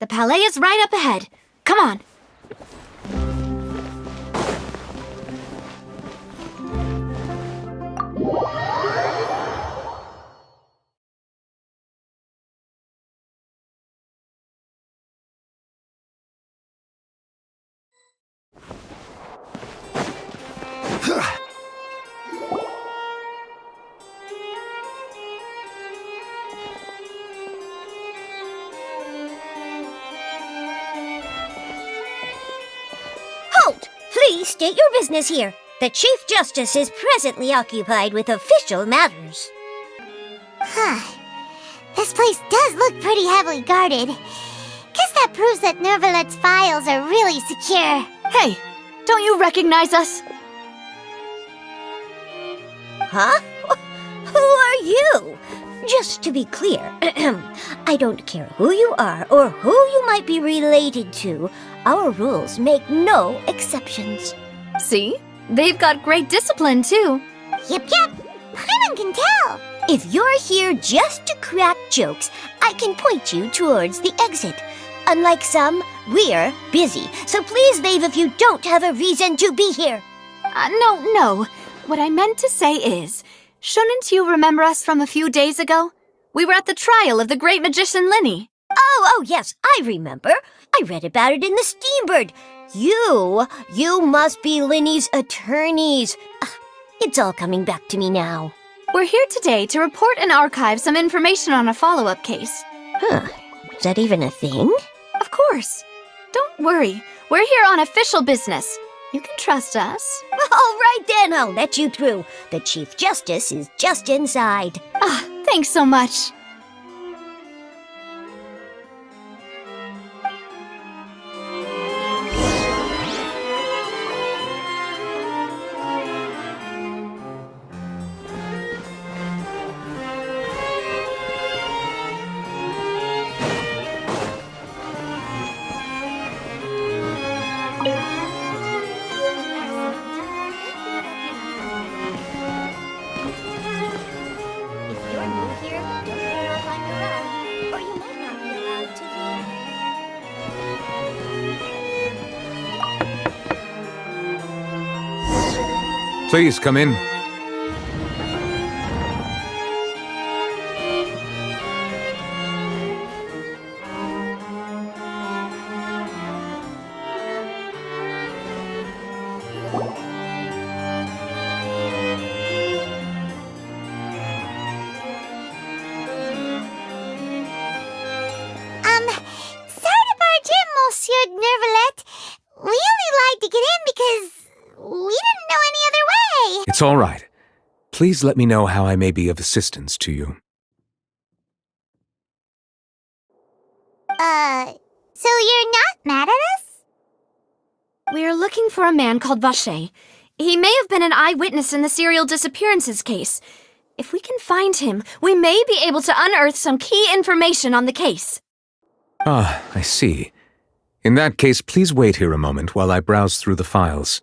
The palais is right up ahead. Come on. Halt! Please state your business here. The Chief Justice is presently occupied with official matters. This place does look pretty heavily guarded. Guess that proves that Nervalet's files are really secure. Hey, don't you recognize us? Huh? Who are you? Just to be clear, I don't care who you are or who you might be related to. Our rules make no exceptions. See? They've got great discipline, too. Yep. Paimon can tell. If you're here just to crack jokes, I can point you towards the exit. Unlike some, we're busy, so please leave if you don't have a reason to be here. No. What I meant to say is, shouldn't you remember us from a few days ago? We were at the trial of the great magician Linny. Oh, yes, I remember. I read about it in the Steambird. You must be Linny's attorneys. It's all coming back to me now. We're here today to report and archive some information on a follow-up case. Is that even a thing? Of course. Don't worry. We're here on official business. You can trust us. All right then, I'll let you through. The Chief Justice is just inside. Thanks so much. If you're new here, don't run off on your own, or you might not be allowed to leave. Please come in. Sorry to barge in, Monsieur Nervalet. We only lied to get in because we didn't know any other way. It's all right. Please let me know how I may be of assistance to you. So you're not mad at us? We're looking for a man called Vacher. He may have been an eyewitness in the serial disappearances case. If we can find him, we may be able to unearth some key information on the case. Ah, I see. In that case, please wait here a moment while I browse through the files.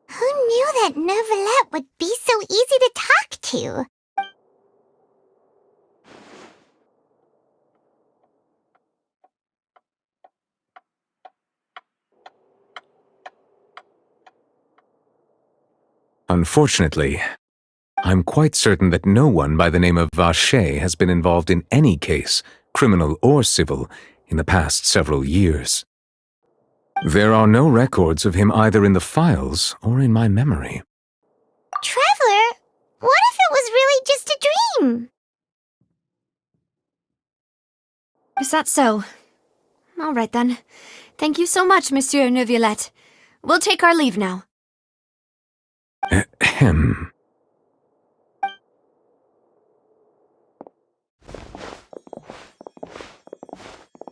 Who knew that Nervalet would be so easy to talk to? Unfortunately, I'm quite certain that no one by the name of Vacher has been involved in any case, criminal or civil, in the past several years. There are no records of him either in the files or in my memory. Traveler, what if it was really just a dream? Is that so? All right then. Thank you so much, Monsieur Neuvillette. We'll take our leave now. Ahem.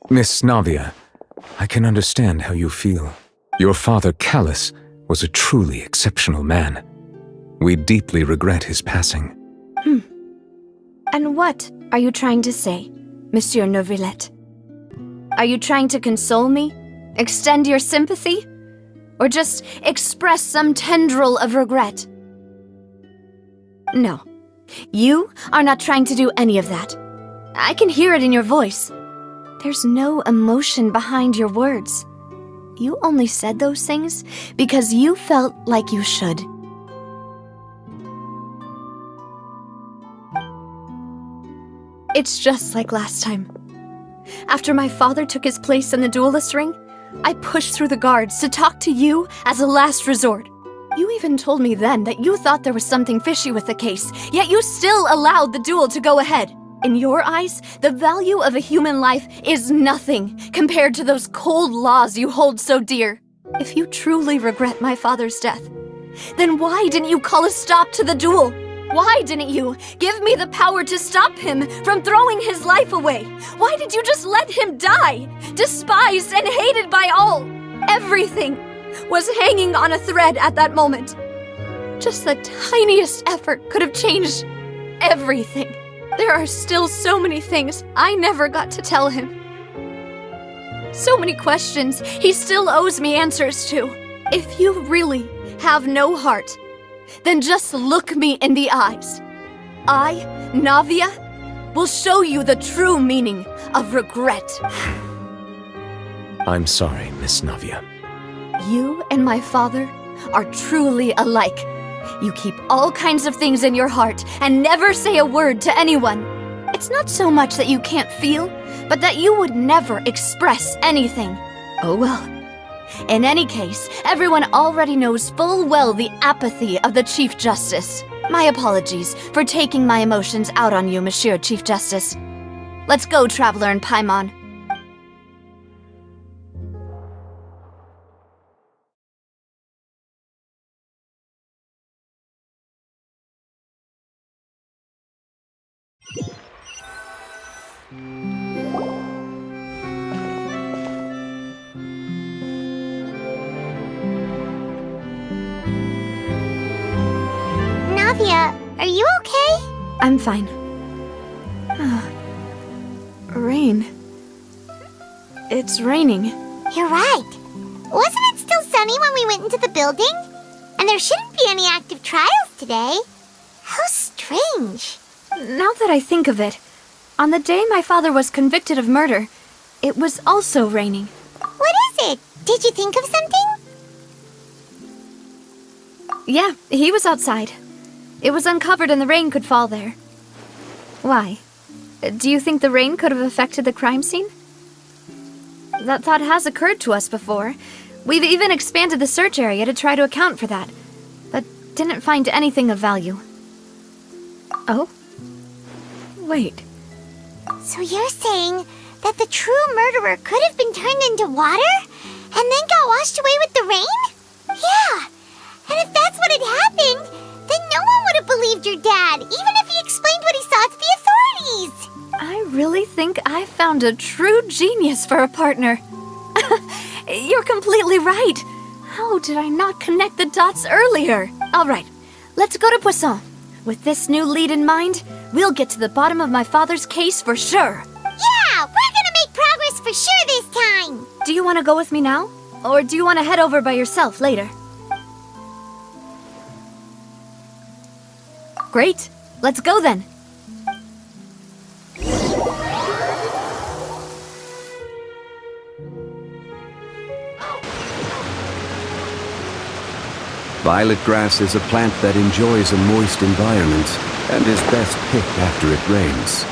Miss Navia, I can understand how you feel. Your father, Callus, was a truly exceptional man. We deeply regret his passing. And what are you trying to say, Monsieur Neuvillette? Are you trying to console me? Extend your sympathy? Or just express some tendril of regret? No. You are not trying to do any of that. I can hear it in your voice. There's no emotion behind your words. You only said those things because you felt like you should. It's just like last time. After my father took his place in the duelist ring, I pushed through the guards to talk to you as a last resort. You even told me then that you thought there was something fishy with the case, yet you still allowed the duel to go ahead. In your eyes, the value of a human life is nothing compared to those cold laws you hold so dear. If you truly regret my father's death, then why didn't you call a stop to the duel? Why didn't you give me the power to stop him from throwing his life away? Why did you just let him die, despised and hated by all? Everything was hanging on a thread at that moment. Just the tiniest effort could have changed everything. There are still so many things I never got to tell him. So many questions he still owes me answers to. If you really have no heart, then just look me in the eyes. I, Navia, will show you the true meaning of regret. I'm sorry, Miss Navia. You and my father are truly alike. You keep all kinds of things in your heart and never say a word to anyone. It's not so much that you can't feel, but that you would never express anything. Oh well. In any case, everyone already knows full well the apathy of the Chief Justice. My apologies for taking my emotions out on you, Monsieur Chief Justice. Let's go, Traveler and Paimon. Navia, are you okay? I'm fine. Rain. It's raining. You're right. Wasn't it still sunny when we went into the building? And there shouldn't be any active trials today. How strange. Now that I think of it, on the day my father was convicted of murder, it was also raining. What is it? Did you think of something? Yeah, he was outside. It was uncovered and the rain could fall there. Why? Do you think the rain could have affected the crime scene? That thought has occurred to us before. We've even expanded the search area to try to account for that, but didn't find anything of value. Oh? Wait. So you're saying that the true murderer could have been turned into water and then got washed away with the rain? Yeah. And if that's what had happened, then no one would have believed your dad, even if he explained what he saw to the authorities. I really think I found a true genius for a partner. You're completely right. How did I not connect the dots earlier? All right, let's go to Poisson. With this new lead in mind, we'll get to the bottom of my father's case for sure. Yeah, we're gonna make progress for sure this time. Do you want to go with me now? Or do you want to head over by yourself later? Great. Let's go then. Violet grass is a plant that enjoys a moist environment and is best picked after it rains.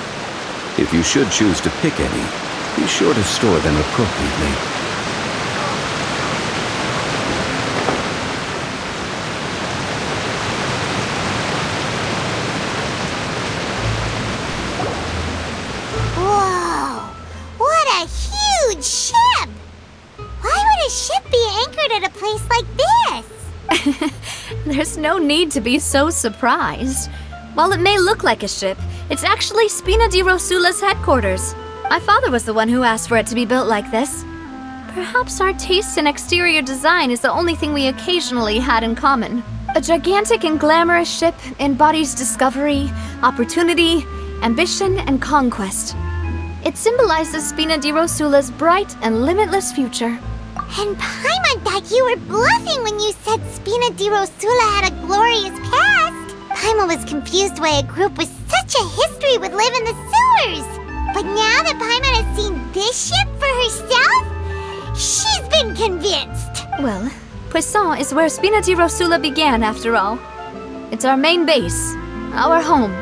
If you should choose to pick any, be sure to store them appropriately. Whoa, what a huge ship! Why would a ship be anchored at a place like this? There's no need to be so surprised. While it may look like a ship, it's actually Spina di Rosula's headquarters. My father was the one who asked for it to be built like this. Perhaps our taste in exterior design is the only thing we occasionally had in common. A gigantic and glamorous ship embodies discovery, opportunity, ambition, and conquest. It symbolizes Spina di Rosula's bright and limitless future. And Paimon thought you were bluffing when you said Spina di Rosula had a glorious past. Paimon was confused why a group with such a history would live in the sewers. But now that Paimon has seen this ship for herself, she's been convinced. Well, Poisson is where Spina di Rosula began, after all. It's our main base, our home.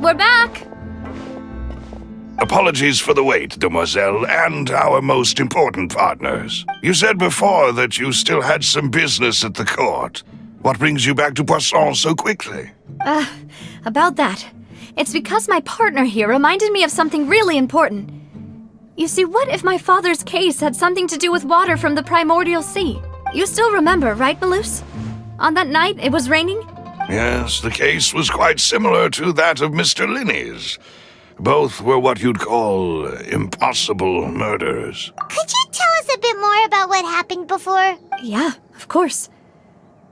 We're back! Apologies for the wait, demoiselle, and our most important partners. You said before that you still had some business at the court. What brings you back to Poisson so quickly? About that. It's because my partner here reminded me of something really important. You see, what if my father's case had something to do with water from the primordial sea? You still remember, right, Malus? On that night, it was raining? Yes, the case was quite similar to that of Mr. Linney's. Both were what you'd call impossible murders. Could you tell us a bit more about what happened before? Yeah, of course.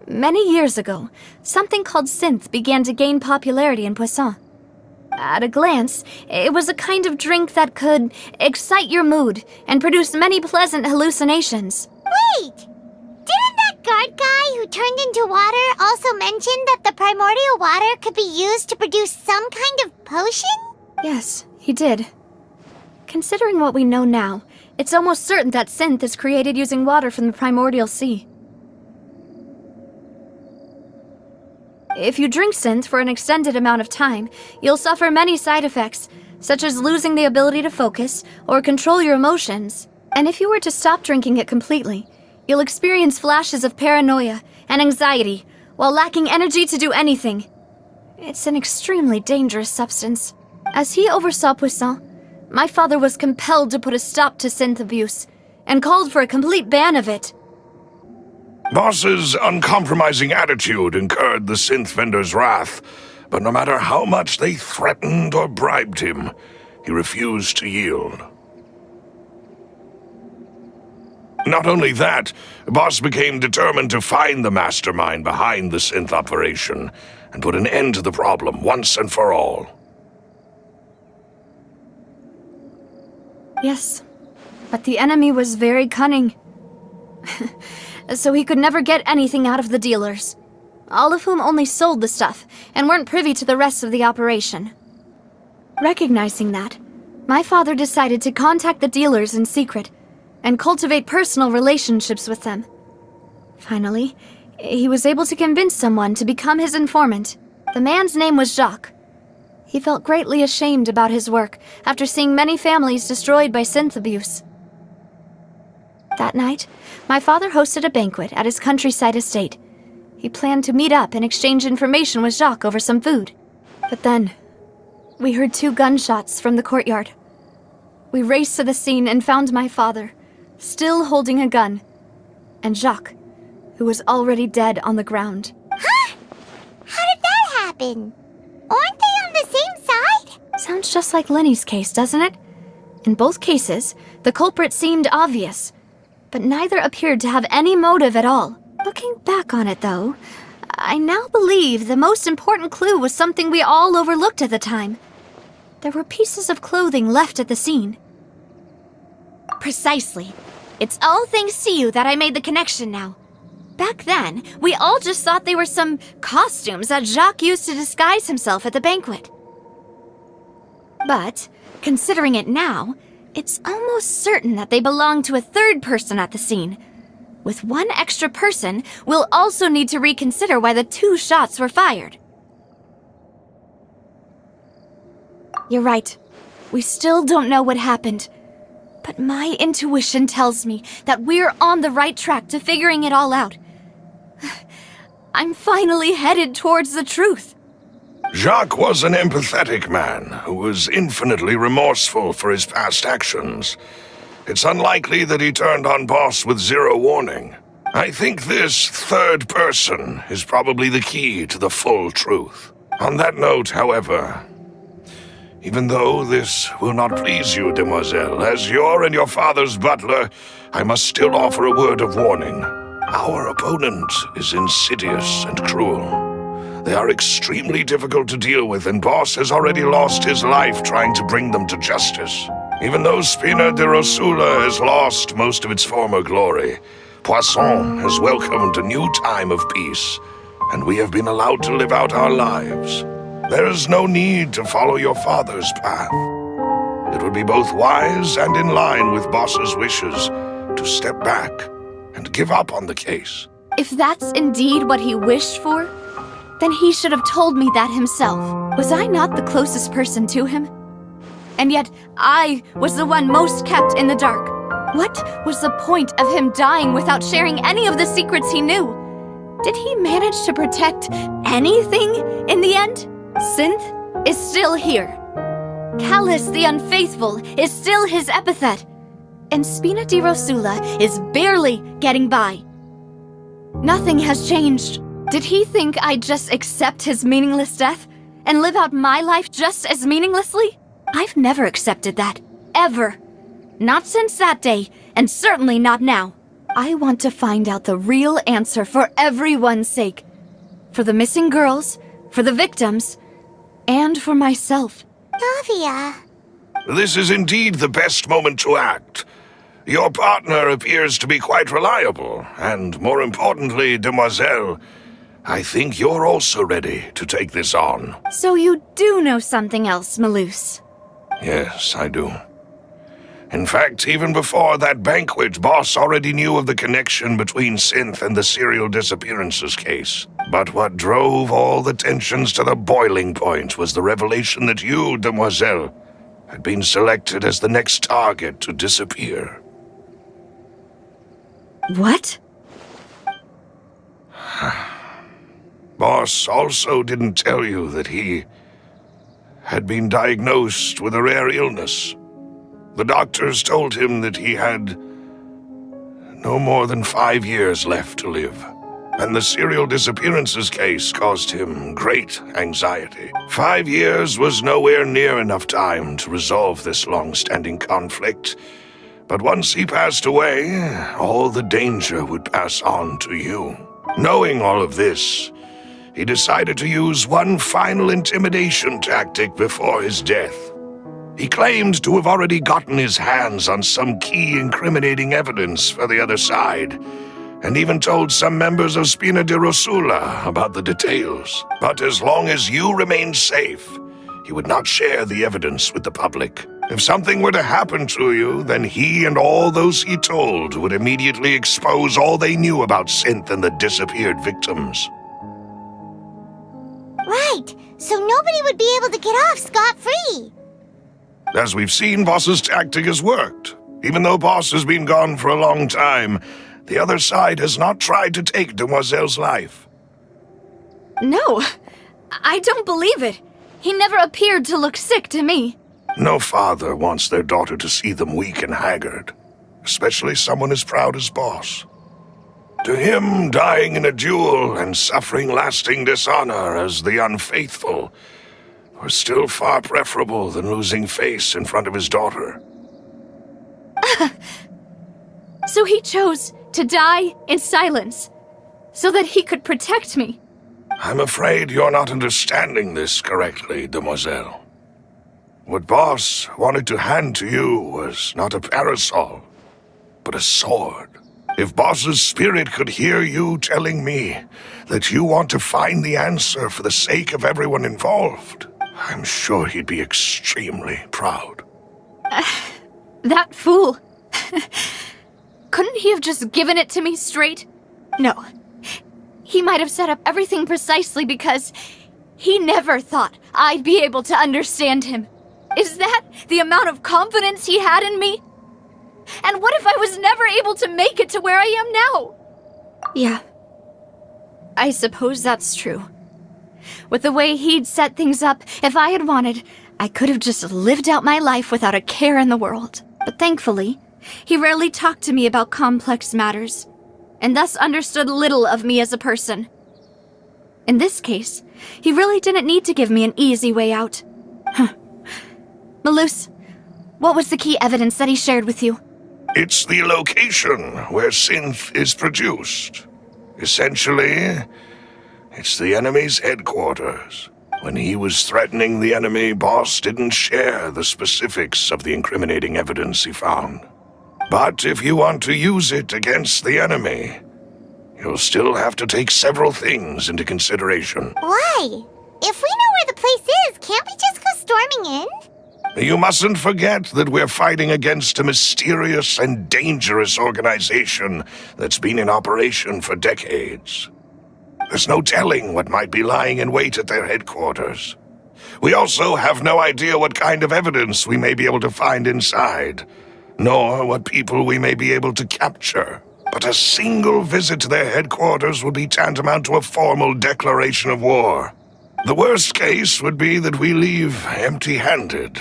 Many years ago, something called synth began to gain popularity in Poisson. At a glance, it was a kind of drink that could excite your mood and produce many pleasant hallucinations. Wait! Didn't that guard guy who turned into water also mention that the primordial water could be used to produce some kind of potion? Yes, he did. Considering what we know now, it's almost certain that synth is created using water from the primordial sea. If you drink synth for an extended amount of time, you'll suffer many side effects, such as losing the ability to focus or control your emotions. And if you were to stop drinking it completely, you'll experience flashes of paranoia and anxiety while lacking energy to do anything. It's an extremely dangerous substance. As he oversaw Poisson, my father was compelled to put a stop to synth abuse and called for a complete ban of it. Boss's uncompromising attitude incurred the synth vendor's wrath, but no matter how much they threatened or bribed him, he refused to yield. Not only that, Boss became determined to find the mastermind behind the synth operation and put an end to the problem once and for all. Yes, but the enemy was very cunning. So he could never get anything out of the dealers, all of whom only sold the stuff and weren't privy to the rest of the operation. Recognizing that, my father decided to contact the dealers in secret and cultivate personal relationships with them. Finally, he was able to convince someone to become his informant. The man's name was Jacques. He felt greatly ashamed about his work after seeing many families destroyed by synth abuse. That night, my father hosted a banquet at his countryside estate. He planned to meet up and exchange information with Jacques over some food. But then, we heard 2 gunshots from the courtyard. We raced to the scene and found my father, still holding a gun, and Jacques, who was already dead on the ground. Huh? How did that happen? Aren't they on the same side? Sounds just like Lenny's case, doesn't it? In both cases, the culprit seemed obvious, but neither appeared to have any motive at all. Looking back on it, though, I now believe the most important clue was something we all overlooked at the time. There were pieces of clothing left at the scene. Precisely. It's all thanks to you that I made the connection now. Back then, we all just thought they were some costumes that Jacques used to disguise himself at the banquet. But, considering it now, it's almost certain that they belong to a third person at the scene. With one extra person, we'll also need to reconsider why the 2 shots were fired. You're right. We still don't know what happened. But my intuition tells me that we're on the right track to figuring it all out. I'm finally headed towards the truth. Jacques was an empathetic man who was infinitely remorseful for his past actions. It's unlikely that he turned on Boss with 0 warning. I think this third person is probably the key to the full truth. On that note, however, even though this will not please you, demoiselle, as your and your father's butler, I must still offer a word of warning. Our opponent is insidious and cruel. They are extremely difficult to deal with, and Boss has already lost his life trying to bring them to justice. Even though Spina de Rosula has lost most of its former glory, Poisson has welcomed a new time of peace, and we have been allowed to live out our lives. There is no need to follow your father's path. It would be both wise and in line with Boss's wishes to step back and give up on the case. If that's indeed what he wished for, then he should have told me that himself. Was I not the closest person to him? And yet, I was the one most kept in the dark. What was the point of him dying without sharing any of the secrets he knew? Did he manage to protect anything in the end? Synth is still here. Callus the Unfaithful is still his epithet. And Spina di Rosula is barely getting by. Nothing has changed. Did he think I'd just accept his meaningless death and live out my life just as meaninglessly? I've never accepted that. Ever. Not since that day, and certainly not now. I want to find out the real answer for everyone's sake. For the missing girls, for the victims, and for myself. Navia. This is indeed the best moment to act. Your partner appears to be quite reliable, and more importantly, demoiselle, I think you're also ready to take this on. So you do know something else, Malouse? Yes, I do. In fact, even before that banquet, Boss already knew of the connection between Synth and the serial disappearances case. But what drove all the tensions to the boiling point was the revelation that you, demoiselle, had been selected as the next target to disappear. What? Boss also didn't tell you that he had been diagnosed with a rare illness. The doctors told him that he had no more than 5 years left to live, and the serial disappearances case caused him great anxiety. 5 years was nowhere near enough time to resolve this long-standing conflict, but once he passed away, all the danger would pass on to you. Knowing all of this, he decided to use one final intimidation tactic before his death. He claimed to have already gotten his hands on some key incriminating evidence for the other side, and even told some members of Spina de Rosula about the details. But as long as you remained safe, he would not share the evidence with the public. If something were to happen to you, then he and all those he told would immediately expose all they knew about Synth and the disappeared victims. Right, so nobody would be able to get off scot-free. As we've seen, Boss's tactic has worked. Even though Boss has been gone for a long time, the other side has not tried to take Demoiselle's life. No, I don't believe it. He never appeared to look sick to me. No father wants their daughter to see them weak and haggard, especially someone as proud as Boss. To him, dying in a duel and suffering lasting dishonor as the unfaithful was still far preferable than losing face in front of his daughter. So he chose to die in silence, so that he could protect me. I'm afraid you're not understanding this correctly, Demoiselle. What Boss wanted to hand to you was not a parasol, but a sword. If Boss's spirit could hear you telling me that you want to find the answer for the sake of everyone involved, I'm sure he'd be extremely proud. That fool. Couldn't he have just given it to me straight? No. He might have set up everything precisely because he never thought I'd be able to understand him. Is that the amount of confidence he had in me? And what if I was never able to make it to where I am now? Yeah. I suppose that's true. With the way he'd set things up, if I had wanted, I could have just lived out my life without a care in the world. But thankfully, he rarely talked to me about complex matters, and thus understood little of me as a person. In this case, he really didn't need to give me an easy way out. Malus, what was the key evidence that he shared with you? It's the location where synth is produced. Essentially, it's the enemy's headquarters. When he was threatening the enemy, Boss didn't share the specifics of the incriminating evidence he found. But if you want to use it against the enemy, you'll still have to take several things into consideration. Why? If we know where the place is, can't we just go storming in? You mustn't forget that we're fighting against a mysterious and dangerous organization that's been in operation for decades. There's no telling what might be lying in wait at their headquarters. We also have no idea what kind of evidence we may be able to find inside, nor what people we may be able to capture. But a single visit to their headquarters would be tantamount to a formal declaration of war. The worst case would be that we leave empty-handed,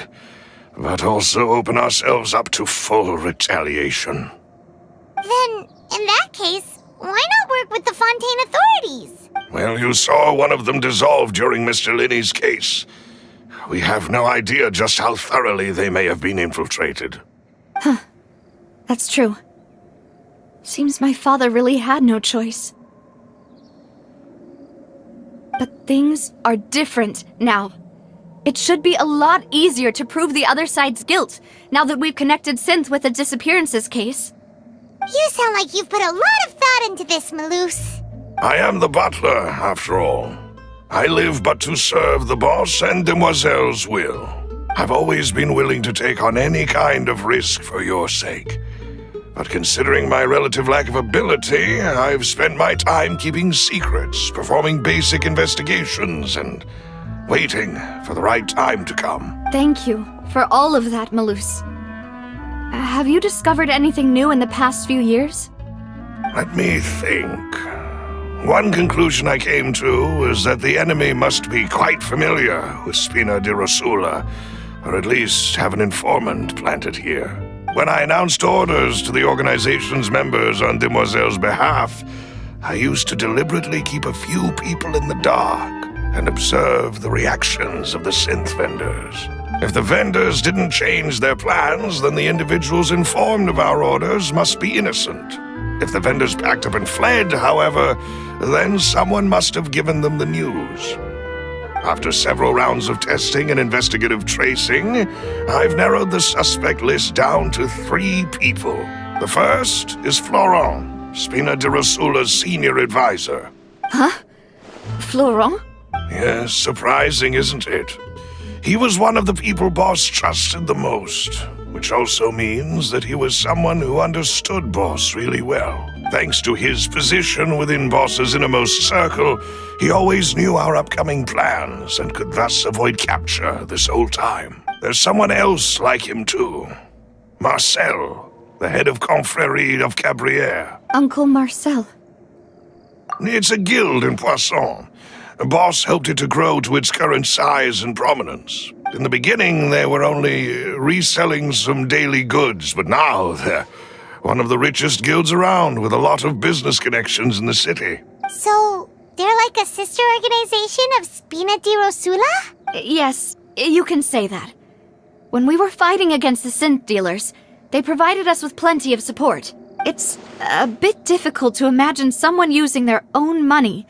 but also open ourselves up to full retaliation. Then, in that case, why not work with the Fontaine authorities? Well, you saw one of them dissolve during Mr. Linney's case. We have no idea just how thoroughly they may have been infiltrated. That's true. Seems my father really had no choice. But things are different now. It should be a lot easier to prove the other side's guilt, now that we've connected Synth with the disappearances case. You sound like you've put a lot of thought into this, Malus. I am the butler, after all. I live but to serve the boss and Demoiselle's will. I've always been willing to take on any kind of risk for your sake. But considering my relative lack of ability, I've spent my time keeping secrets, performing basic investigations, and waiting for the right time to come. Thank you for all of that, Malus. Have you discovered anything new in the past few years? Let me think. One conclusion I came to is that the enemy must be quite familiar with Spina di Rosula, or at least have an informant planted here. When I announced orders to the organization's members on Demoiselle's behalf, I used to deliberately keep a few people in the dark and observe the reactions of the synth vendors. If the vendors didn't change their plans, then the individuals informed of our orders must be innocent. If the vendors packed up and fled, however, then someone must have given them the news. After several rounds of testing and investigative tracing, I've narrowed the suspect list down to 3 people. The first is Florent, Spina di Rosula's senior advisor. Huh? Florent? Yes, surprising, isn't it? He was one of the people Boss trusted the most, which which also means that he was someone who understood Boss really well. Thanks to his position within Boss's innermost circle, he always knew our upcoming plans and could thus avoid capture this whole time. There's someone else like him too. Marcel, the head of Confrérie of Cabrières. Uncle Marcel. It's a guild in Poisson. Boss helped it to grow to its current size and prominence. In the beginning, they were only reselling some daily goods, but now they're one of the richest guilds around with a lot of business connections in the city. So, they're like a sister organization of Spina di Rosula? Yes, you can say that. When we were fighting against the synth dealers, they provided us with plenty of support. It's a bit difficult to imagine someone using their own money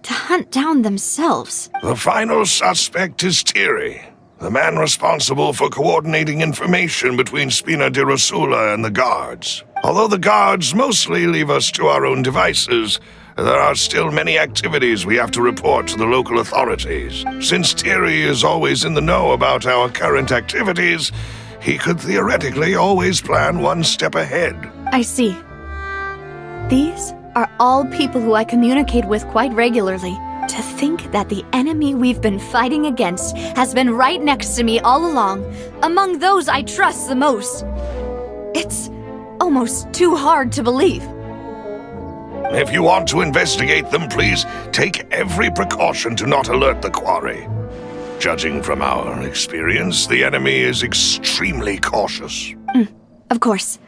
to hunt down themselves. The final suspect is Thierry, the man responsible for coordinating information between Spina di Rosula and the guards. Although the guards mostly leave us to our own devices, there are still many activities we have to report to the local authorities. Since Thierry is always in the know about our current activities, he could theoretically always plan one step ahead. I see. These are all people who I communicate with quite regularly. To think that the enemy we've been fighting against has been right next to me all along, among those I trust the most. It's almost too hard to believe. If you want to investigate them, please take every precaution to not alert the quarry. Judging from our experience, the enemy is extremely cautious. Of course.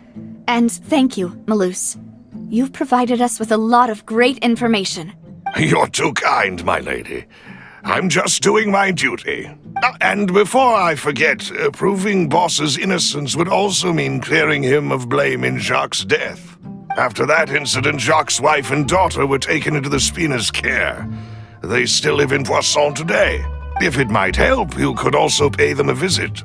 And thank you, Malus. You've provided us with a lot of great information. You're too kind, my lady. I'm just doing my duty. And before I forget, proving Boss's innocence would also mean clearing him of blame in Jacques' death. After that incident, Jacques' wife and daughter were taken into the Spina's care. They still live in Poisson today. If it might help, you could also pay them a visit.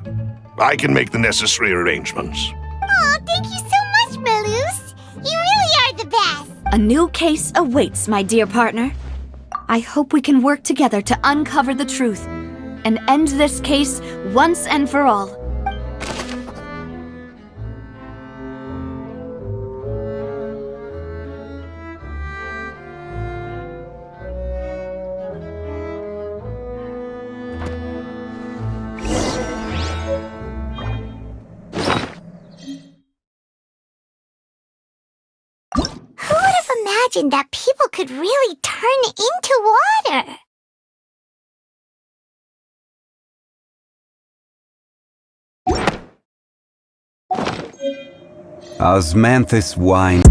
I can make the necessary arrangements. Oh, thank you so much, Malus. You really are the best. A new case awaits, my dear partner. I hope we can work together to uncover the truth and end this case once and for all. Who would have imagined that people could really turn into water? Osmanthus wine.